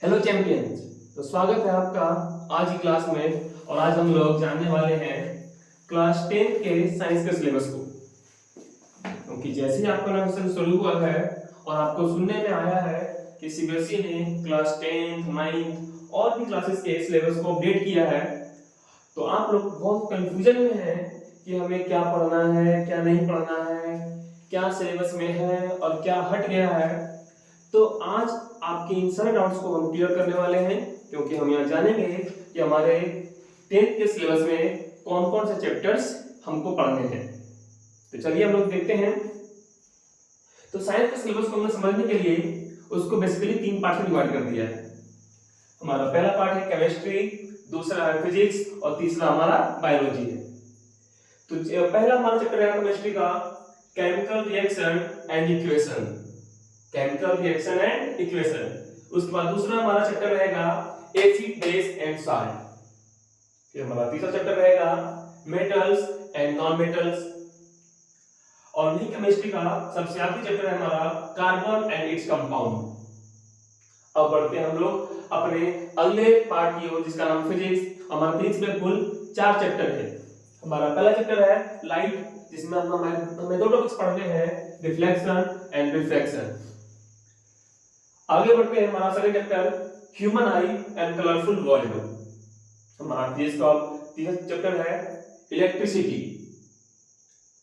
Hello champions. तो स्वागत है आपका आज की क्लास में। और आज हम लोग जानने वाले हैं क्लास 10 के साइंस के सिलेबस को। क्योंकि जैसे ही आपका नया सेशन शुरू हुआ है और आपको सुनने में आया है कि सीबीएसई ने क्लास 10, 9 और भी क्लासेस के सिलेबस को अपडेट किया है, तो आप लोग बहुत कंफ्यूजन में हैं कि हमें क्या पढ़ना है, क्या नहीं पढ़ना है, क्या सिलेबस में है और क्या हट गया है। तो आज आपके इन सारे डाउट्स को हम क्लियर करने वाले हैं, क्योंकि हम यहाँ जानेंगे कि हमारे 10th के सिलेबस में कौन कौन से चैप्टर्स हमको पढ़ने हैं। तो चलिए हम लोग देखते हैं। तो साइंस के सिलेबस को हमने समझने के लिए उसको बेसिकली 3 पार्ट में डिवाइड कर दिया है। हमारा पहला पार्ट है केमिस्ट्री, दूसरा है फिजिक्स और तीसरा हमारा बायोलॉजी है। तो पहला हमारा चैप्टर है केमिस्ट्री का chemical reaction and equation. Chemical reaction and equation. उसके बाद दूसरा हमारा चैप्टर रहेगा एसिड बेस एंड सॉल्ट। फिर हमारा तीसरा चैप्टर रहेगा मेटल्स एंड नॉन मेटल्स। और वही केमिस्ट्री का सबसे आखिरी चैप्टर है हमारा कार्बन एंड इट्स कंपाउंड। अब बढ़ते हैं हम लोग अपने अगले पार्ट की ओर, जिसका नाम फिजिक्स। हमारे फिजिक्स में कुल 4 चैप्टर है। हमारा पहला चैप्टर है लाइट, जिसमें हमें 2 टॉपिक्स पढ़ने हैं, रिफ्लेक्शन एंड रिफ्रैक्शन। आगे बढ़ते हैं हमारा second chapter human I and colourful world. हमारा फिजिक्स का तीसरा चैप्टर है इलेक्ट्रिसिटी।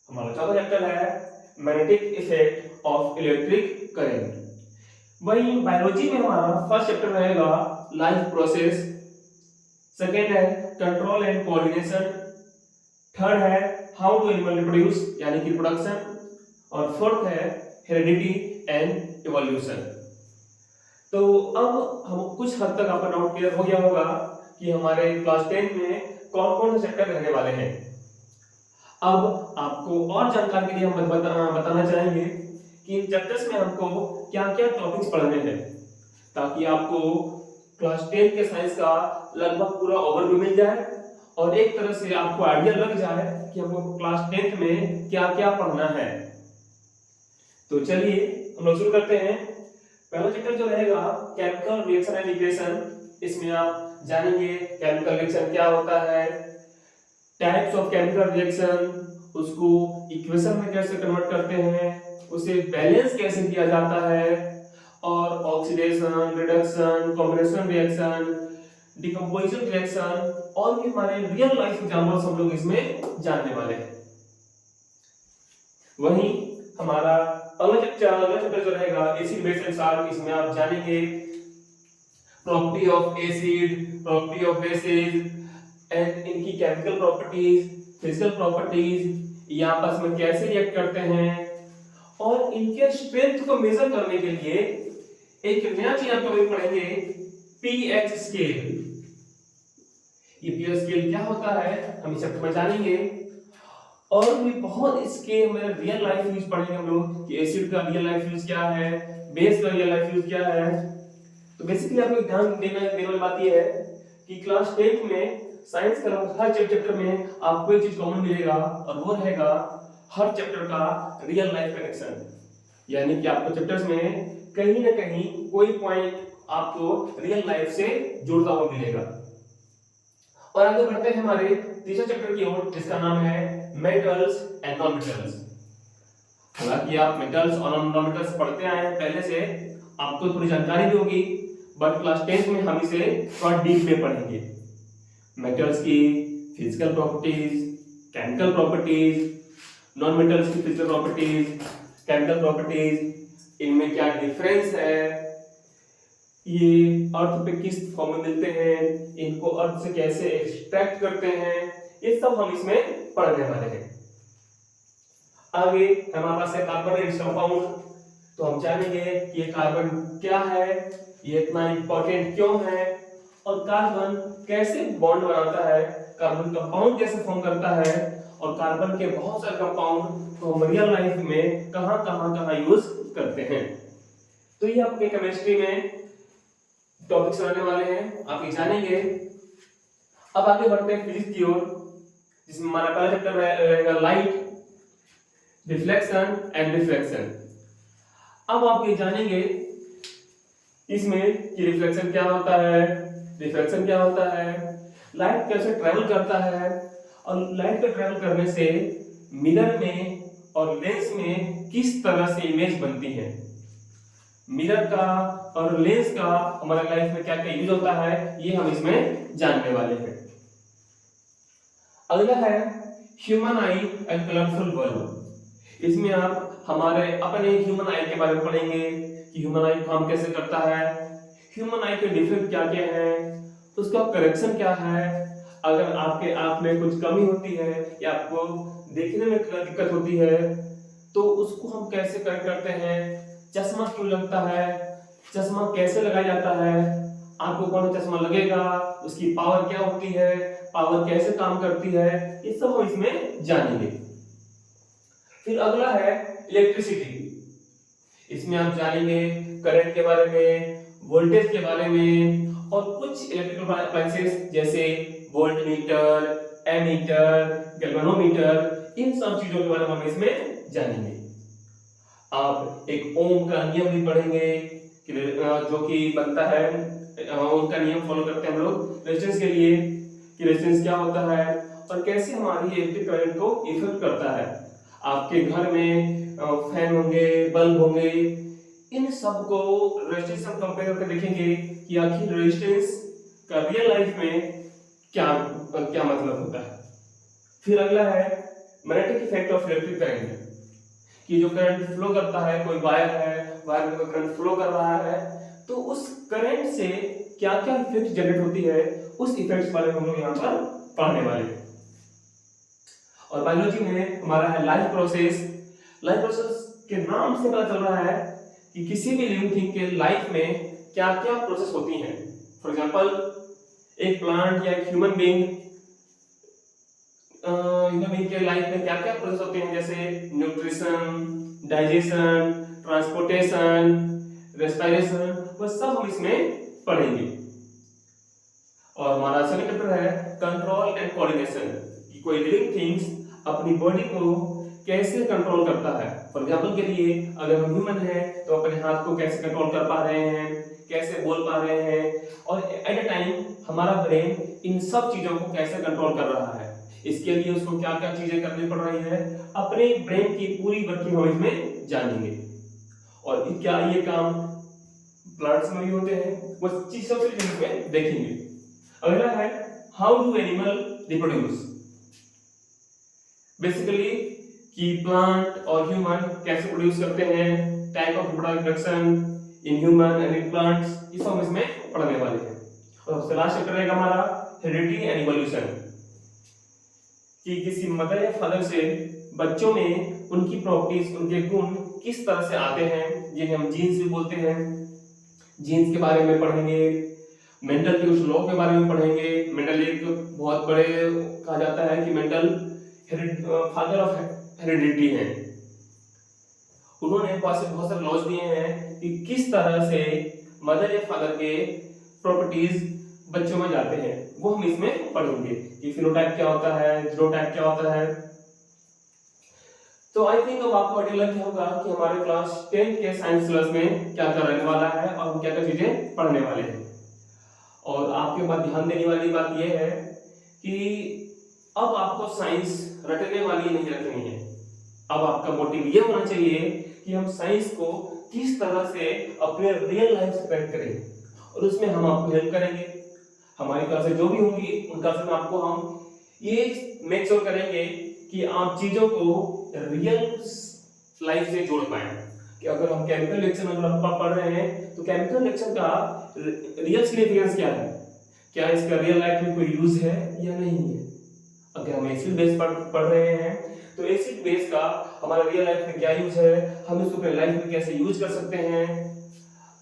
हमारा चौथा चैप्टर है magnetic effect of electric current. वही बायोलॉजी में हमारा फर्स्ट चैप्टर रहेगा लाइफ प्रोसेस, सेकंड है कंट्रोल एंड कोऑर्डिनेशन, थर्ड है हाउ टू एनिमल रिप्रोड्यूस यानी कि रिप्रोडक्शन, और फोर्थ है हेरेडिटी एंड इवोल्यूशन। तो अब हम कुछ हद तक आपका डाउट क्लियर हो गया होगा कि हमारे क्लास 10 में कौन कौन से चैप्टर रहने वाले हैं। अब आपको और जानकारी के लिए हम बताना चाहेंगे कि इन चैप्टर्स में हमको क्या-क्या टॉपिक्स पढ़ने हैं, ताकि आपको क्लास 10 के साइंस का लगभग पूरा ओवरव्यू मिल जाए और एक तरह से आपको आइडिया लग जाए कि हमको क्लास 10 में क्या-क्या पढ़ना है। तो चलिए हम लोग शुरू करते हैं। पहला चैप्टर जो रहेगा केमिकल रिएक्शन एंड इक्वेशन। इसमें आप जानेंगे केमिकल रिएक्शन क्या होता है, टाइप्स ऑफ केमिकल रिएक्शन, उसको इक्वेशन में कैसे कन्वर्ट करते हैं, उसे बैलेंस कैसे किया जाता है, और oxidation, reduction, combination reaction, decomposition reaction और भी हमारे रियल लाइफ एग्जांपल्स हम लोग इसमें जानने वाले हैं। वहीं हमारा अगला चैप्टर जो रहेगा एसिड बेस एंड सॉल्ट। इसमें आप जानेंगे property of acid, property of basis and इनकी केमिकल प्रॉपर्टीज, फिजिकल प्रॉपर्टीज, ये आपस में कैसे रिएक्ट करते हैं, और इनके स्ट्रेंथ को मेजर करने के लिए एक नया चीज आपको अभी पढ़ेंगे, पीएच स्केल। ये पीएच स्केल क्या होता है हम इस चैप्टर में जानेंगे। और भी बहुत इसके हमें रियल लाइफ यूज पढ़ेंगे हम लोग कि एसिड का रियल लाइफ यूज क्या है, बेस का रियल लाइफ यूज क्या है। तो बेसिकली आपको ध्यान देने वाली बात ये है कि क्लास 10 में साइंस का हर चैप्टर में आपको एक चीज कॉमन मिलेगा, और वो रहेगा हर चैप्टर का रियल लाइफ कनेक्शन। यानी कि आपको चैप्टर्स में कहीं ना कहीं कोई पॉइंट आपको रियल लाइफ से जुड़ता हुआ मिलेगा। और आगे बढ़ते हैं हमारे तीसरे चैप्टर की ओर, जिसका नाम है मेटल्स एंड नॉन मेटल्स। हालांकि आप मेटल्स और नॉन मेटल्स पढ़ते आए हैं पहले से, आपको थोड़ी जानकारी भी होगी, बट क्लास 10 में हम इसे थोड़ा डीप में पढ़ेंगे। मेटल्स की physical properties, chemical properties, non metals की फिजिकल प्रॉपर्टीज, केमिकल प्रॉपर्टीज, इनमें क्या डिफरेंस है, ये अर्थ पे किस फॉर्म में मिलते हैं, इनको अर्थ से कैसे एक्सट्रैक्ट करते हैं, ये सब हम इसमें पढ़ने वाले हैं। आगे हमारे पास है कार्बन एंड कंपाउंड। तो हम जानेंगे कि ये कार्बन क्या है, ये इतना इंपॉर्टेंट क्यों है, और कार्बन कैसे बॉन्ड बनाता है, कार्बन कंपाउंड कैसे फॉर्म करता है, और कार्बन के बहुत सारे कंपाउंड तो हम रियल लाइफ में कहां यूज करते हैं। तो ये आपके केमिस्ट्री में टॉपिक्स रहने वाले हैं, आप ये जानेंगे। अब आगे बढ़ते हैं फिजिक्स की ओर, जिसमें हमारा पहला चैप्टर रहेगा लाइट, रिफ्लेक्शन एंड रिफ्रैक्शन। अब आप ये जानेंगे इसमें कि रिफ्लेक्शन क्या होता है, रिफ्लेक्शन क्या होता है, लाइट कैसे ट्रेवल करता है, और लाइट के ट्रेवल करने से मिरर में और लेंस में किस तरह से इमेज बनती है, मिरर का और लेंस का हमारे लाइफ में क्या क्या यूज होता है, ये हम इसमें जानने वाले हैं। अगला है human I and colourful world. इसमें आप हमारे अपने ह्यूमन आई के बारे में पढ़ेंगे कि ह्यूमन आई काम कैसे करता है, ह्यूमन आई के डिफरेंट क्या क्या है, उसका करेक्शन क्या है, अगर आपके आंख में कुछ कमी होती है या आपको देखने में दिक्कत होती है तो उसको हम कैसे करेक्ट करते हैं, चश्मा क्यों लगता है, चश्मा कैसे लगाया जाता है, आपको कौन सा चश्मा लगेगा, उसकी पावर क्या होती है, पावर कैसे काम करती है, ये सब हम इसमें जानेंगे। फिर अगला है इलेक्ट्रिसिटी। इसमें आप जानेंगे करंट के बारे में, वोल्टेज के बारे में, और कुछ इलेक्ट्रिकल अप्लायंसेस जैसे वोल्टमीटर, एमीटर, गैल्वेनोमीटर, इन सब चीजों के बारे में हम इसमें जानेंगे। आप एक ओम का नियम भी पढ़ेंगे जो कि बनता है, ओम का नियम फॉलो करते हैं हम लोग रेजिस्टेंस के लिए कि रेजिस्टेंस क्या होता है और कैसे हमारी इलेक्ट्रिक करंट को इफेक्ट करता है। आपके घर में फैन होंगे, बल्ब होंगे, इन सब को रेजिस्टेंस हम कंपेयर करके देखेंगे कि आखिर रेजिस्टेंस का रियल लाइफ में क्या क्या मतलब होता है। फिर अगला है magnetic effect of electric current, कि जो करंट फ्लो करता है, कोई वायर है, वायर में करंट फ्लो कर रहा है, तो उस करंट से क्या क्या इफेक्ट जनरेट होती है, उस इफेक्ट्स बारे में हम लोग यहाँ पर पढ़ने वाले हैं। और बायोलॉजी में हमारा है लाइफ प्रोसेस। लाइफ प्रोसेस के नाम से पता चल रहा है कि किसी भी लिविंग थिंग के लाइफ में क्या क्या प्रोसेस होती हैं। फॉर एग्जांपल एक प्लांट या एक ह्यूमन बीइंग के लाइफ में क्या क्या प्रोसेस होते हैं, जैसे न्यूट्रिशन, डाइजेशन, ट्रांसपोर्टेशन, रेस्पिरेशन, वो सब हम इसमें पढ़ेंगे। और हमारा सेकंड चैप्टर है कंट्रोल एंड कोऑर्डिनेशन, कि कोई लिविंग थिंग्स अपनी बॉडी को कैसे कंट्रोल करता है। फॉर एग्जांपल के लिए अगर हम ह्यूमन हैं तो अपने हाथ को कैसे कंट्रोल कर पा रहे हैं, कैसे बोल पा रहे हैं, और एट अ टाइम हमारा ब्रेन इन सब चीजों को कैसे कंट्रोल कर रहा है, इसके लिए उसको क्या क्या चीजें करनी पड़ रही है, अपने ब्रेन की पूरी वर्किंग हम इसमें जानेंगे। और क्या ये काम प्लांट्स में भी होते हैं, वो चीज सबसे इसमें देखेंगे। अगला है how do animal reproduce. Basically कि प्लांट और ह्यूमन कैसे प्रोड्यूस करते हैं, type of reproduction in human and in plants, ये सब इसमें पढ़ने वाले हैं। और सबसे लास्ट चैप्टर रहेगा हमारा हेरिडिटी एंड इवोल्यूशन, कि किसी मदर या फादर से बच्चों में उनकी प्रॉपर्टीज, उनके गुण किस तरह से आते हैं, जिन्हें हम जीन्स भी बोलते हैं। जीन्स के बारे में पढ़ेंगे, मेंटल के कुछ लॉ के बारे में पढ़ेंगे। मेंटल एक बहुत बड़े कहा जाता है कि मेंटल फादर ऑफ हेरिडिटी है। उन्होंने बहुत सारे लॉज दिए हैं कि किस तरह से मदर या फादर के प्रॉपर्टीज बच्चों में जाते हैं, वो हम इसमें पढ़ेंगे कि फिनोटाइप क्या होता है, जीनोटाइप क्या होता है। तो आई थिंक अब आपको आइडिया लग गया होगा कि हमारे क्लास 10 के साइंस सिलेबस में क्या क्या रहने वाला है और हम क्या क्या चीजें पढ़ने वाले हैं। और आपके पास ध्यान देने वाली बात यह है कि अब आपको साइंस रटने वाली नहीं रखनी है। अब आपका मोटिव ये होना चाहिए कि हम साइंस को किस तरह से अपने रियल लाइफ से कनेक्ट करें, और उसमें हम आपको हेल्प करेंगे। हमारी क्लासेस जो भी होंगी उन क्लासेस में आपको हम ये मेक श्योर करेंगे कि आप चीजों को रियल लाइफ से जोड़ पाएं। कि अगर हम केमिकल रिएक्शन अगर पढ़ रहे हैं तो केमिकल रिएक्शन का रियल सिग्निफिकेंस क्या है, क्या इसका रियल लाइफ में कोई यूज है या नहीं है। अगर हम एसिड बेस पढ़ रहे हैं तो एसिड बेस का हमारा रियल लाइफ में क्या यूज है, हम इसको अपने लाइफ में कैसे यूज कर सकते हैं।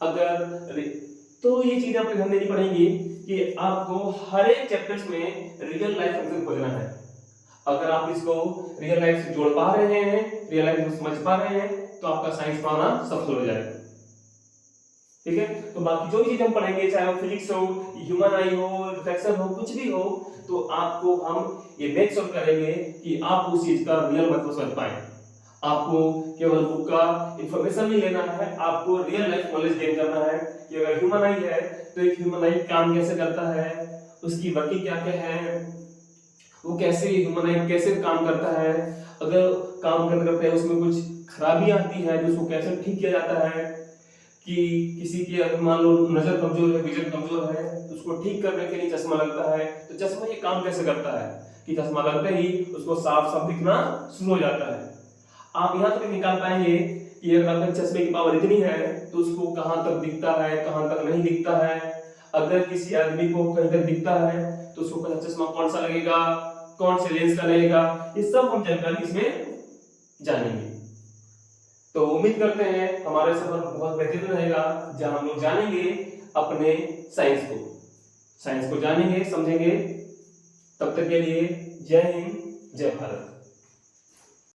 अगर तो ये चीजें आपको ध्यान देनी पड़ेगी कि आपको हर एक चैप्टर्स में रियल लाइफ फंक्शन खोजना है। अगर आप इसको रियल लाइफ से जोड़ पा रहे हैं, रियल लाइफ में समझ पा रहे हैं, तो आपका साइंस पढ़ना सफल हो जाएगा। ठीक है, तो बाकी जो भी चीज हम पढ़ेंगे, चाहे वो फिजिक्स हो, ह्यूमन आई हो, रिफ्लेक्शन हो, कुछ भी हो, तो आपको हम ये मेक श्योर करेंगे कि आप उस चीज का रियल मतलब समझ पाए। आपको केवल बुक का इंफॉर्मेशन नहीं लेना है, आपको रियल लाइफ नॉलेज गेन करना है कि अगर ह्यूमन आई है तो एक ह्यूमन आई काम कैसे करता है, उसकी वर्किंग क्या क्या है, वो कैसे ह्यूमन आई कैसे काम करता है, अगर काम करते करते उसमें कुछ खराबियां आती है तो उसको कैसे ठीक किया जाता है, कि किसी की अगर मान लो नजर कमजोर है, विजन कमजोर है तो उसको ठीक करने के लिए चश्मा लगता है, तो चश्मा ये काम कैसे करता है कि चश्मा लगते ही उसको साफ साफ दिखना शुरू हो जाता है। आप यहाँ तक निकाल पाएंगे कि अगर आपके चश्मे की पावर इतनी है तो उसको कहाँ तक दिखता है, कहाँ तक नहीं दिखता है, अगर किसी आदमी को कहीं तक दिखता है तो उसको पहला चश्मा कौन सा लगेगा, कौन से लेंस का लगेगा, ये सब हम जानकारी इसमें जानेंगे। तो उम्मीद करते हैं हमारा सफर बहुत बेहतरीन रहेगा, जहां हम लोग जानेंगे अपने साइंस को जानेंगे, समझेंगे। तब तक के लिए जय हिंद, जय भारत।